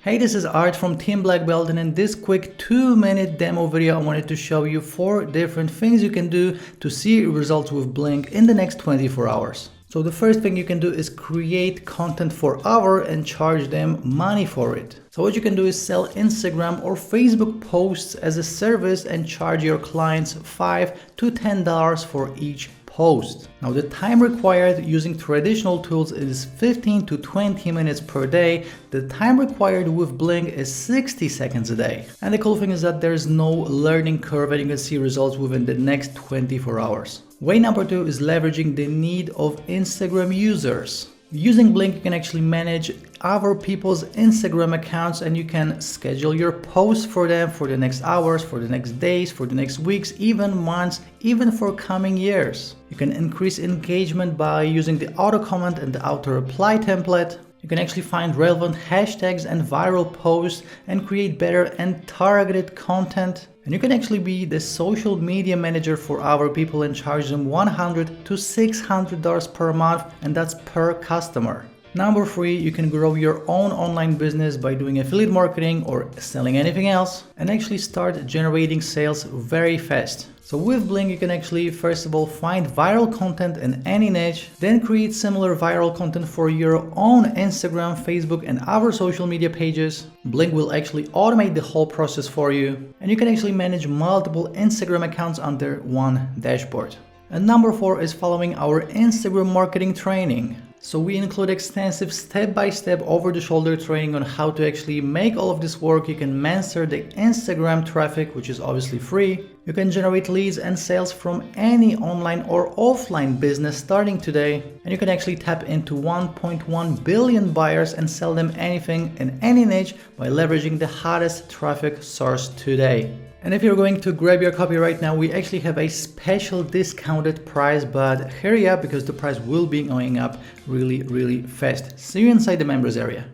Hey, this is Art from Team Black Belt, and in this quick 2-minute demo video I wanted to show you 4 different things you can do to see results with Bling in the next 24 hours. So the first thing you can do is create content for Hour and charge them money for it. So what you can do is sell Instagram or Facebook posts as a service and charge your clients $5 to $10 for each post. Now the time required using traditional tools is 15 to 20 minutes per day. The time required with Bling is 60 seconds a day. And the cool thing is that there's no learning curve and you can see results within the next 24 hours. Way number 2 is leveraging the need of Instagram users. Using Bling, you can actually manage other people's Instagram accounts and you can schedule your posts for them for the next hours, for the next days, for the next weeks, even months, even for coming years. You can increase engagement by using the auto comment and the auto reply template. You can actually find relevant hashtags and viral posts and create better and targeted content. And you can actually be the social media manager for our people and charge them $100 to $600 per month, and that's per customer. Number 3, you can grow your own online business by doing affiliate marketing or selling anything else and actually start generating sales very fast. So with Bling, you can actually first of all find viral content in any niche, then create similar viral content for your own Instagram, Facebook and other social media pages. Bling will actually automate the whole process for you and you can actually manage multiple Instagram accounts under one dashboard. And number 4 is following our Instagram marketing training. So we include extensive step-by-step over-the-shoulder training on how to actually make all of this work. You can master the Instagram traffic, which is obviously free. You can generate leads and sales from any online or offline business starting today. And you can actually tap into 1.1 billion buyers and sell them anything in any niche by leveraging the hottest traffic source today. And if you're going to grab your copy right now, we actually have a special discounted price, but hurry up because the price will be going up really fast. See you inside the members area.